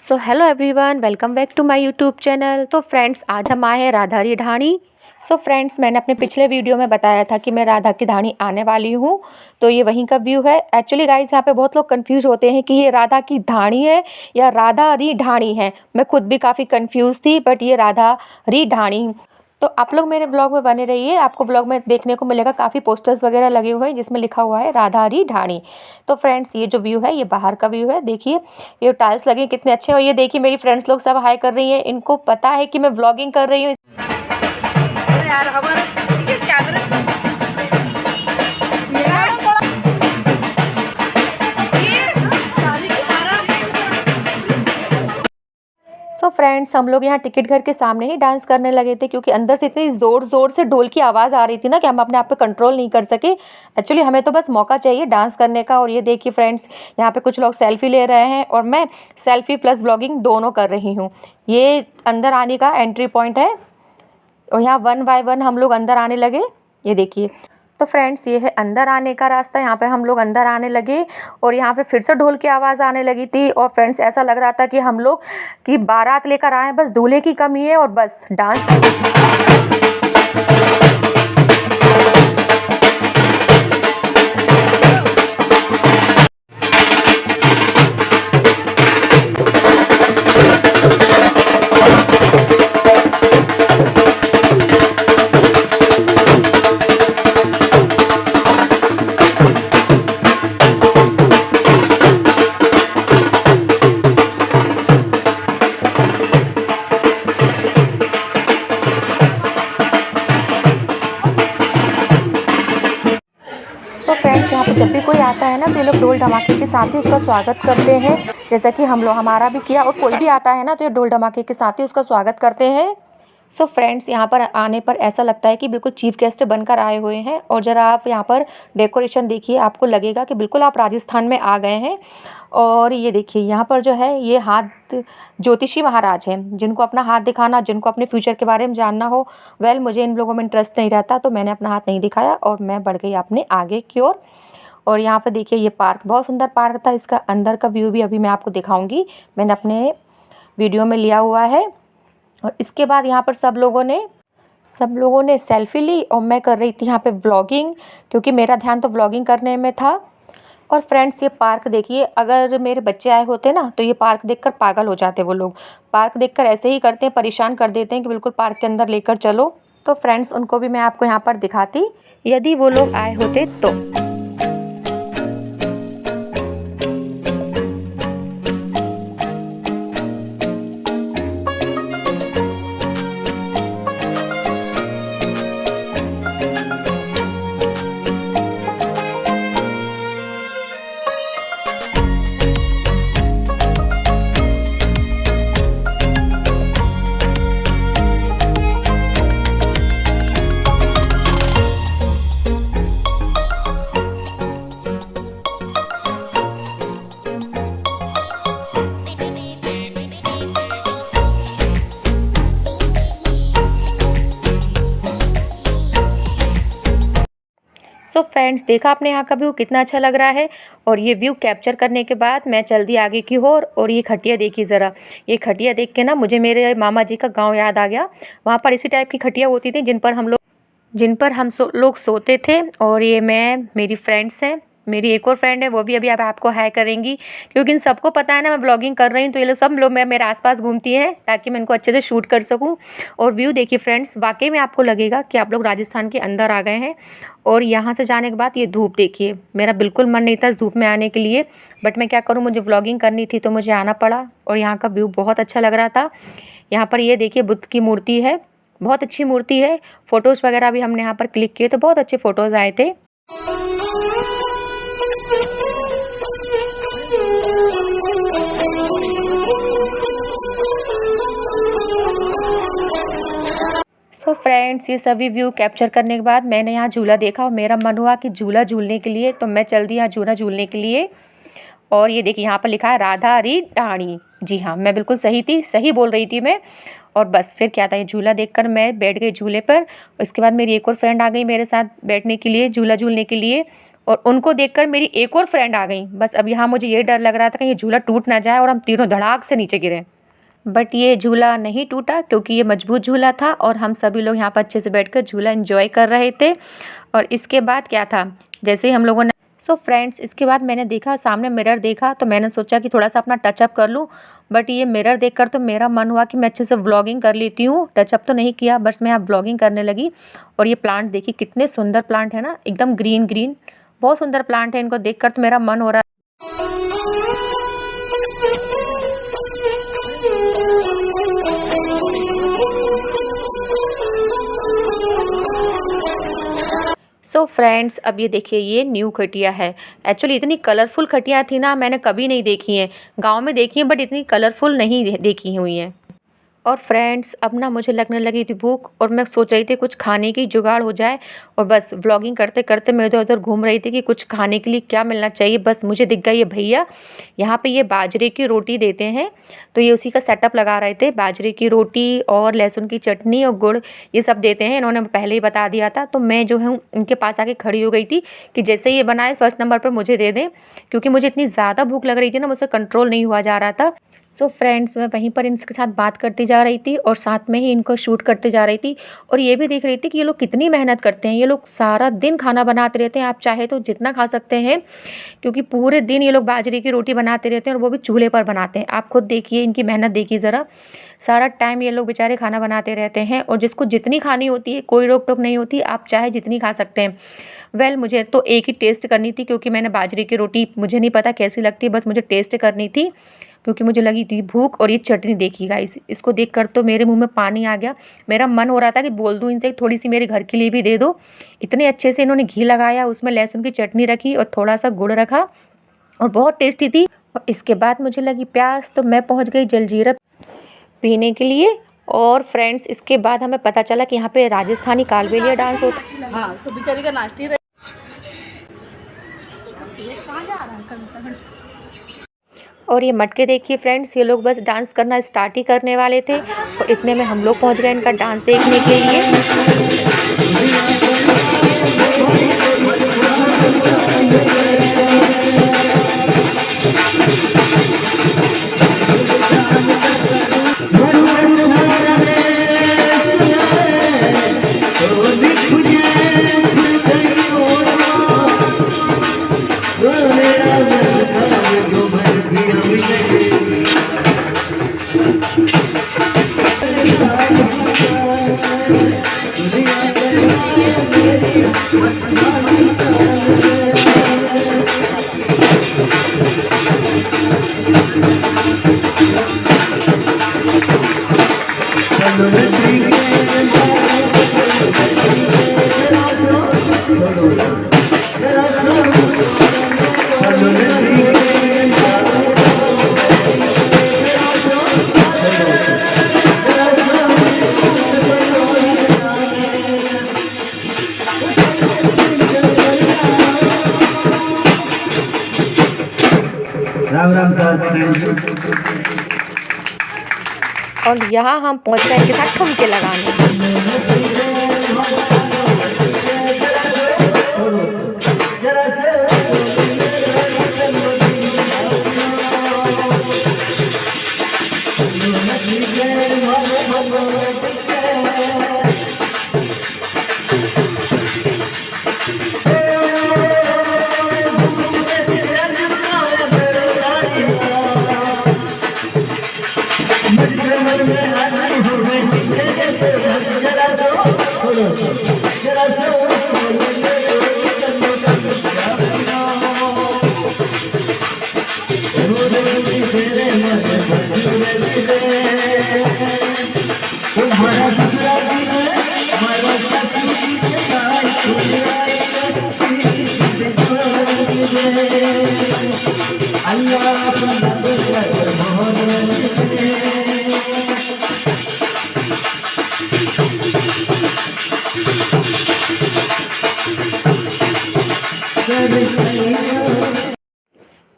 So hello everyone, welcome back to my YouTube channel. तो friends, आज हम आए हैं राधा री ढाणी। सो फ्रेंड्स, मैंने अपने पिछले वीडियो में बताया था कि मैं राधा की ढाणी आने वाली हूँ, तो ये वहीं का व्यू है। एक्चुअली गाइस, यहाँ पे बहुत लोग कंफ्यूज होते हैं कि ये राधा की ढाणी है या राधा री ढाणी है। मैं खुद भी काफ़ी कंफ्यूज थी, बट ये राधा री ढाणी। तो आप लोग मेरे ब्लॉग में बने रहिए, आपको ब्लॉग में देखने को मिलेगा काफ़ी पोस्टर्स वगैरह लगे हुए हैं जिसमें लिखा हुआ है राधा री ढाणी। तो फ्रेंड्स, ये जो व्यू है ये बाहर का व्यू है। देखिए ये टाइल्स लगे कितने अच्छे हैं, और ये देखिए मेरी फ्रेंड्स लोग सब हाई कर रही हैं। इनको पता है कि मैं व्लॉगिंग कर रही हूँ। यार हमारा ठीक है क्या करें? सो फ्रेंड्स, हम लोग यहाँ टिकट घर के सामने ही डांस करने लगे थे, क्योंकि अंदर से इतनी ज़ोर ज़ोर से ढोल की आवाज़ आ रही थी ना कि हम अपने आप पे कंट्रोल नहीं कर सके। एक्चुअली हमें तो बस मौका चाहिए डांस करने का। और ये देखिए फ्रेंड्स, यहाँ पे कुछ लोग सेल्फी ले रहे हैं और मैं सेल्फी प्लस ब्लॉगिंग दोनों कर रही हूँ। ये अंदर आने का एंट्री पॉइंट है और यहाँ 1 बाय 1 हम लोग अंदर आने लगे। ये देखिए। तो फ्रेंड्स, ये है अंदर आने का रास्ता। यहाँ पे हम लोग अंदर आने लगे और यहाँ पे फिर से ढोल की आवाज़ आने लगी थी। और फ्रेंड्स, ऐसा लग रहा था कि हम लोग की बारात लेकर आए, बस दूल्हे की कमी है और बस डांस। सो फ्रेंड्स, यहाँ पे जब भी कोई आता है ना, तो ये लोग ढोल धमाके के साथ ही उसका स्वागत करते हैं, जैसा कि हम लोग हमारा भी किया। और कोई भी आता है ना, तो ये ढोल धमाके के साथ ही उसका स्वागत करते हैं। सो फ्रेंड्स, यहाँ पर आने पर ऐसा लगता है कि बिल्कुल चीफ गेस्ट बनकर आए हुए हैं। और ज़रा आप यहाँ पर डेकोरेशन देखिए, आपको लगेगा कि बिल्कुल आप राजस्थान में आ गए हैं। और ये देखिए यहाँ पर जो है ये हाथ ज्योतिषी महाराज हैं, जिनको अपना हाथ दिखाना, जिनको अपने फ्यूचर के बारे में जानना हो। वेल, मुझे इन लोगों में इंटरेस्ट नहीं रहता, तो मैंने अपना हाथ नहीं दिखाया और मैं बढ़ गई अपने आगे की ओर। और यहाँ पर देखिए ये पार्क, बहुत सुंदर पार्क था। इसका अंदर का व्यू भी अभी मैं आपको दिखाऊंगी, मैंने अपने वीडियो में लिया हुआ है। और इसके बाद यहाँ पर सब लोगों ने सेल्फी ली और मैं कर रही थी यहाँ पे व्लॉगिंग, क्योंकि मेरा ध्यान तो व्लॉगिंग करने में था। और फ्रेंड्स, ये पार्क देखिए, अगर मेरे बच्चे आए होते ना, तो ये पार्क देखकर पागल हो जाते। वो लोग पार्क देखकर ऐसे ही करते हैं, परेशान कर देते हैं कि बिल्कुल पार्क के अंदर लेकर चलो। तो फ्रेंड्स, उनको भी मैं आपको यहाँ पर दिखाती, यदि वो लोग आए होते तो। सो फ्रेंड्स, देखा आपने यहाँ का व्यू कितना अच्छा लग रहा है। और ये व्यू कैप्चर करने के बाद मैं चल दी आगे की ओर। और ये खटिया देखिए ज़रा, ये खटिया देख के ना मुझे मेरे मामा जी का गांव याद आ गया। वहाँ पर इसी टाइप की खटिया होती थी जिन पर हम लोग सोते थे। और ये मैं, मेरी फ्रेंड्स हैं, मेरी एक और फ्रेंड है, वो भी अभी अब आपको हाय करेंगी, क्योंकि इन सबको पता है ना मैं ब्लॉगिंग कर रही हूँ। तो ये लोग सब लोग मेरे आसपास घूमती हैं ताकि मैं इनको अच्छे से शूट कर सकूँ। और व्यू देखिए फ्रेंड्स, वाकई में आपको लगेगा कि आप लोग राजस्थान के अंदर आ गए हैं। और यहाँ से जाने के बाद ये धूप देखिए, मेरा बिल्कुल मन नहीं था इस धूप में आने के लिए, बट मैं क्या करूँ, मुझे व्लॉगिंग करनी थी तो मुझे आना पड़ा। और यहाँ का व्यू बहुत अच्छा लग रहा था। यहाँ पर ये देखिए बुद्ध की मूर्ति है, बहुत अच्छी मूर्ति है। फ़ोटोज़ वगैरह भी हमने यहाँ पर क्लिक किए, तो बहुत अच्छे फ़ोटोज़ आए थे। सो फ्रेंड्स, ये सभी व्यू कैप्चर करने के बाद मैंने यहाँ झूला देखा और मेरा मन हुआ कि झूला झूलने के लिए, तो मैं चल दी यहाँ झूला झूलने के लिए। और ये देखिए यहाँ पर लिखा है राधा री ढाणी। जी हाँ, मैं बिल्कुल सही थी, सही बोल रही थी मैं। और बस फिर क्या था, ये झूला देखकर मैं बैठ गई झूले पर। उसके बाद मेरी एक और फ्रेंड आ गई मेरे साथ बैठने के लिए, झूला झूलने के लिए। और उनको देखकर मेरी एक और फ्रेंड आ गई। बस अब यहाँ मुझे ये डर लग रहा था कि ये झूला टूट ना जाए और हम तीनों धड़ाक से नीचे गिरें। बट ये झूला नहीं टूटा क्योंकि ये मजबूत झूला था और हम सभी लोग यहाँ पर अच्छे से बैठकर झूला एंजॉय कर रहे थे। और इसके बाद क्या था, जैसे ही हम लोगों ने फ्रेंड्स इसके बाद मैंने देखा सामने मिरर देखा, तो मैंने सोचा कि थोड़ा सा अपना टचअप कर लूँ। बट ये मिरर देखकर तो मेरा मन हुआ कि मैं अच्छे से व्लॉगिंग कर लेती हूँ। टचअप तो नहीं किया, बस मैं यहाँ व्लॉगिंग करने लगी। और ये प्लांट देखिए कितने सुंदर प्लांट है ना, एकदम ग्रीन ग्रीन, बहुत सुंदर प्लांट है। इनको देखकर तो मेरा मन हो रहा फ्रेंड्स अब ये देखिए ये न्यू खटिया है। एक्चुअली इतनी कलरफुल खटिया थी ना, मैंने कभी नहीं देखी है। गांव में देखी है बट इतनी कलरफुल नहीं देखी हुई है। और फ्रेंड्स अब ना मुझे लगने लगी थी भूख और मैं सोच रही थी कुछ खाने की जुगाड़ हो जाए। और बस व्लॉगिंग करते करते मैं इधर उधर घूम रही थी कि कुछ खाने के लिए क्या मिलना चाहिए। बस मुझे दिख गया ये भैया, यहाँ पे ये बाजरे की रोटी देते हैं, तो ये उसी का सेटअप लगा रहे थे। बाजरे की रोटी और लहसुन की चटनी और गुड़ ये सब देते हैं, इन्होंने पहले ही बता दिया था। तो मैं जो है इनके पास आके खड़ी हो गई थी कि जैसे ये बनाए फर्स्ट नंबर पर मुझे दे दें, क्योंकि मुझे इतनी ज़्यादा भूख लग रही थी ना, मुझसे कंट्रोल नहीं हुआ जा रहा था। फ्रेंड्स मैं वहीं पर इनके साथ बात करती जा रही थी और साथ में ही इनको शूट करते जा रही थी। और ये भी देख रही थी कि ये लोग कितनी मेहनत करते हैं। ये लोग सारा दिन खाना बनाते रहते हैं, आप चाहे तो जितना खा सकते हैं, क्योंकि पूरे दिन ये लोग बाजरे की रोटी बनाते रहते हैं और वो भी चूल्हे पर बनाते हैं। आप खुद देखिए इनकी मेहनत देखिए ज़रा, सारा टाइम ये लोग बेचारे खाना बनाते रहते हैं। और जिसको जितनी खानी होती है कोई रोक टोक नहीं होती, आप चाहे जितनी खा सकते हैं। मुझे तो एक ही टेस्ट करनी थी, क्योंकि मैंने बाजरे की रोटी मुझे नहीं पता कैसी लगती है, बस मुझे टेस्ट करनी थी क्योंकि मुझे लगी थी भूख। और ये चटनी देखी गाइस, इसको देखकर तो मेरे मुंह में पानी आ गया। मेरा मन हो रहा था कि बोल दूं इनसे थोड़ी सी मेरे घर के लिए भी दे दो। इतने अच्छे से इन्होंने घी लगाया, उसमें लहसुन की चटनी रखी और थोड़ा सा गुड़ रखा और बहुत टेस्टी थी। और इसके बाद मुझे लगी प्यास, तो मैं पहुँच गई जलजीरा पीने के लिए। और फ्रेंड्स इसके बाद हमें पता चला कि यहाँ पे राजस्थानी कालबेलिया डांस होता है। हाँ तो बेचारी का नाचती रही। और ये मटके देखिए फ्रेंड्स, ये लोग बस डांस करना स्टार्ट ही करने वाले थे और इतने में हम लोग पहुंच गए इनका डांस देखने के लिए। और यहाँ हम पहुँच गए इनके साथ ठुमके लगाने।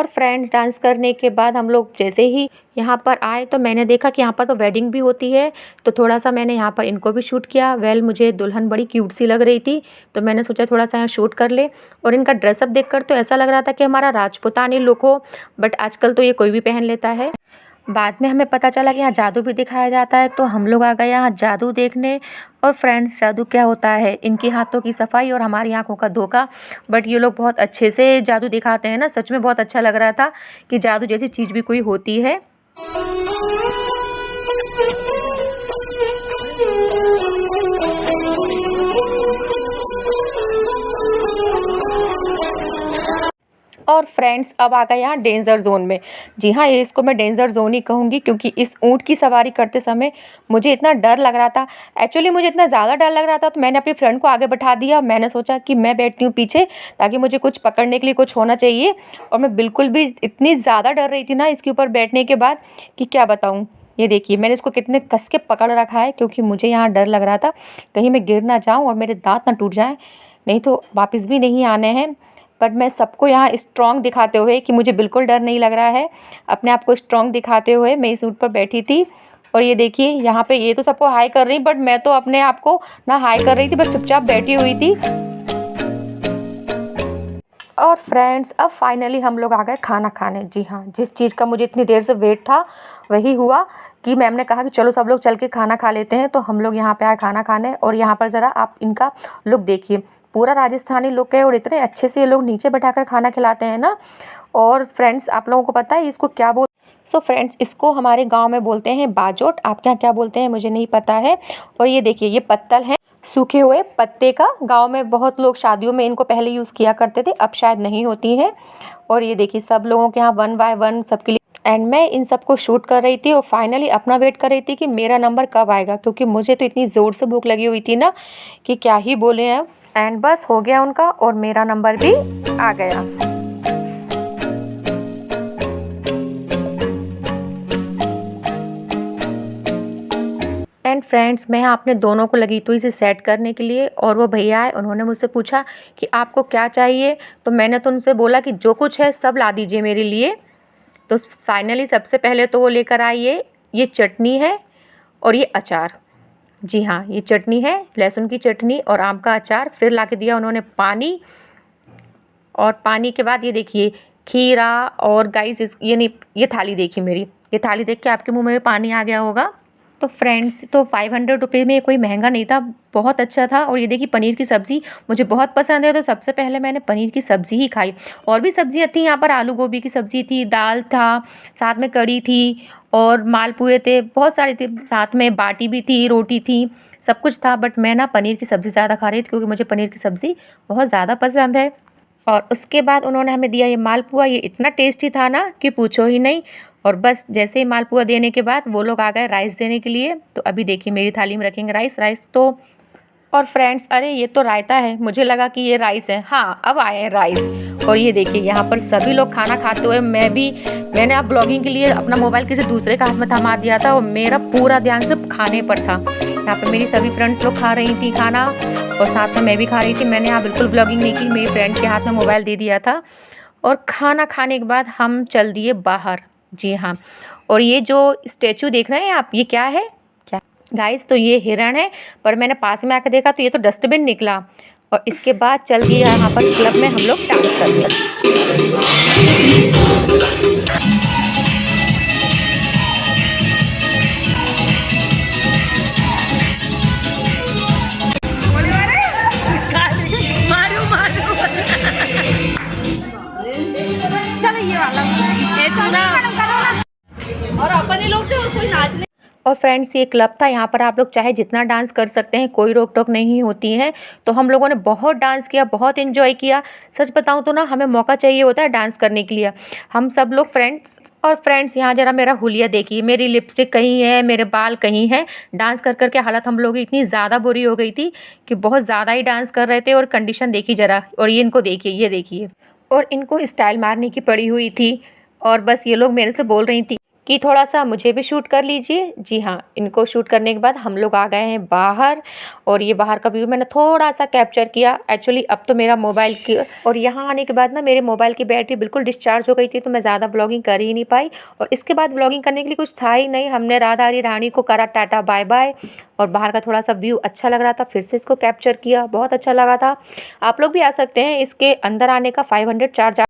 और फ्रेंड्स डांस करने के बाद हम लोग जैसे ही यहाँ पर आए तो मैंने देखा कि यहाँ पर तो वेडिंग भी होती है, तो थोड़ा सा मैंने यहाँ पर इनको भी शूट किया। मुझे दुल्हन बड़ी क्यूट सी लग रही थी, तो मैंने सोचा थोड़ा सा यहाँ शूट कर ले। और इनका ड्रेसअप देखकर तो ऐसा लग रहा था कि हमारा राजपूतानी लुक हो, बट आजकल तो ये कोई भी पहन लेता है। बाद में हमें पता चला कि यहाँ जादू भी दिखाया जाता है, तो हम लोग आ गए यहाँ जादू देखने। और फ्रेंड्स, जादू क्या होता है, इनके हाथों की सफाई और हमारी आंखों का धोखा। बट ये लोग बहुत अच्छे से जादू दिखाते हैं ना, सच में बहुत अच्छा लग रहा था कि जादू जैसी चीज़ भी कोई होती है। और फ्रेंड्स, अब आ गए यहाँ डेंजर जोन में। जी हाँ, ये इसको मैं डेंजर जोन ही कहूँगी, क्योंकि इस ऊँट की सवारी करते समय मुझे इतना डर लग रहा था। एक्चुअली मुझे इतना ज़्यादा डर लग रहा था, तो मैंने अपनी फ्रेंड को आगे बैठा दिया। मैंने सोचा कि मैं बैठती हूँ पीछे, ताकि मुझे कुछ पकड़ने के लिए कुछ होना चाहिए। और मैं बिल्कुल भी इतनी ज़्यादा डर रही थी ना इसके ऊपर बैठने के बाद, कि क्या बताऊँ। ये देखिए, मैंने इसको कितने कस के पकड़ रखा है, क्योंकि मुझे यहाँ डर लग रहा था कहीं मैं गिर ना जाऊँ और मेरे दाँत ना टूट जाएँ, नहीं तो वापस भी नहीं आने हैं। बट मैं सबको यहाँ स्ट्रॉन्ग दिखाते हुए कि मुझे बिल्कुल डर नहीं लग रहा है, अपने आप को स्ट्रॉन्ग दिखाते हुए मैं इस ऊँट पर बैठी थी। और ये देखिए, यहाँ पे ये तो सबको हाई कर रही, बट मैं तो अपने आप को ना हाई कर रही थी, बस चुपचाप बैठी हुई थी। और फ्रेंड्स, अब फाइनली हम लोग आ गए खाना खाने। जी हाँ, जिस चीज़ का मुझे इतनी देर से वेट था वही हुआ, कि मैम ने कहा कि चलो सब लोग चल के खाना खा लेते हैं। तो हम लोग यहाँ पे आए खाना खाने। और यहाँ पर ज़रा आप इनका लुक देखिए, पूरा राजस्थानी लुक है, और इतने अच्छे से ये लोग नीचे बैठाकर खाना खिलाते हैं ना। और फ्रेंड्स, आप लोगों को पता है इसको क्या सो फ्रेंड्स, इसको हमारे गांव में बोलते हैं बाजोट। आपके यहाँ क्या बोलते हैं मुझे नहीं पता है। और ये देखिए, ये पत्तल है सूखे हुए पत्ते का। गांव में बहुत लोग शादियों में इनको पहले यूज़ किया करते थे, अब शायद नहीं होती हैं। और ये देखिए, सब लोगों के यहाँ 1 बाय 1 सबके लिए। एंड मैं इन सबको शूट कर रही थी और फाइनली अपना वेट कर रही थी कि मेरा नंबर कब आएगा, क्योंकि मुझे तो इतनी ज़ोर से भूख लगी हुई थी ना कि क्या ही बोले हैं। एंड बस हो गया उनका, और मेरा नंबर भी आ गया। एंड फ्रेंड्स, मैं यहाँ अपने दोनों को लगी तो इसे सेट करने के लिए, और वो भैया आए, उन्होंने मुझसे पूछा कि आपको क्या चाहिए। तो मैंने तो उनसे बोला कि जो कुछ है सब ला दीजिए मेरे लिए। तो फाइनली सबसे पहले तो वो लेकर आई ये चटनी है और ये अचार। जी हाँ, ये चटनी है, लहसुन की चटनी और आम का अचार। फिर ला के दिया उन्होंने पानी, और पानी के बाद ये देखिए खीरा। और गाइस, ये थाली देखिए मेरी, ये थाली देख के आपके मुंह में पानी आ गया होगा। तो फ्रेंड्स, तो 500 रुपये में कोई महंगा नहीं था, बहुत अच्छा था। और ये देखिए, पनीर की सब्ज़ी मुझे बहुत पसंद है, तो सबसे पहले मैंने पनीर की सब्ज़ी ही खाई। और भी सब्ज़ियाँ थी यहाँ पर, आलू गोभी की सब्ज़ी थी, दाल था, साथ में कढ़ी थी, और मालपुए थे, बहुत सारे थे, साथ में बाटी भी थी, रोटी थी, सब कुछ था। बट मैं ना पनीर की सब्ज़ी ज़्यादा खा रही थी, क्योंकि मुझे पनीर की सब्ज़ी बहुत ज़्यादा पसंद है। और उसके बाद उन्होंने हमें दिया ये मालपुआ। ये इतना टेस्टी था ना कि पूछो ही नहीं। और बस जैसे ही मालपुआ देने के बाद वो लोग आ गए राइस देने के लिए। तो अभी देखिए, मेरी थाली में रखेंगे राइस तो। और फ्रेंड्स, अरे ये तो रायता है, मुझे लगा कि ये राइस है। हाँ, अब आए हैं राइस। और ये देखिए, यहाँ पर सभी लोग खाना खाते हुए, मैंने अब ब्लॉगिंग के लिए अपना मोबाइल किसी दूसरे का हाथ में थमा दिया था, और मेरा पूरा ध्यान सिर्फ खाने पर था। यहाँ पर मेरी सभी फ्रेंड्स लोग खा रही थी खाना, और साथ में मैं भी खा रही थी। मैंने यहाँ बिल्कुल ब्लॉगिंग नहीं की, मेरी फ्रेंड के हाथ में मोबाइल दे दिया था। और खाना खाने के बाद हम चल दिए बाहर। जी हाँ, और ये जो स्टैचू देख रहे हैं आप, ये क्या है गाइस, तो ये हिरण है, पर मैंने पास में आकर देखा तो ये तो डस्टबिन निकला। और इसके बाद चल दिए यहाँ पर क्लब में हम लोग डांस करने। चलो ये वाला ऐसा ना, और अपन ही लोग थे और कोई नाच नहीं। और फ्रेंड्स, ये क्लब था, यहाँ पर आप लोग चाहे जितना डांस कर सकते हैं, कोई रोक टोक नहीं होती है। तो हम लोगों ने बहुत डांस किया, बहुत एंजॉय किया। सच बताऊँ तो ना, हमें मौका चाहिए होता है डांस करने के लिए, हम सब लोग फ्रेंड्स। और फ्रेंड्स, यहाँ जरा मेरा हुलिया देखिए, मेरी लिपस्टिक कहीं है, मेरे बाल कहीं हैं। डांस कर कर के हालत हम लोगों की इतनी ज़्यादा बुरी हो गई थी कि बहुत ज़्यादा ही डांस कर रहे थे। और कंडीशन देखी जरा, और ये इनको देखिए, ये देखिए। और इनको स्टाइल मारने की पड़ी हुई थी। और बस ये लोग मेरे से बोल रही थी कि थोड़ा सा मुझे भी शूट कर लीजिए। जी हाँ, इनको शूट करने के बाद हम लोग आ गए हैं बाहर और ये बाहर का व्यू मैंने थोड़ा सा कैप्चर किया। एक्चुअली अब तो मेरा मोबाइल की और यहाँ आने के बाद ना मेरे मोबाइल की बैटरी बिल्कुल डिस्चार्ज हो गई थी, तो मैं ज़्यादा व्लॉगिंग कर ही नहीं पाई और इसके बाद व्लॉगिंग करने के लिए कुछ था ही नहीं। हमने राधा रानी को करा टाटा बाय बाय और बाहर का थोड़ा सा व्यू अच्छा लग रहा था, फिर से इसको कैप्चर किया, बहुत अच्छा लगा था। आप लोग भी आ सकते हैं। इसके अंदर आने का 500 चार्ज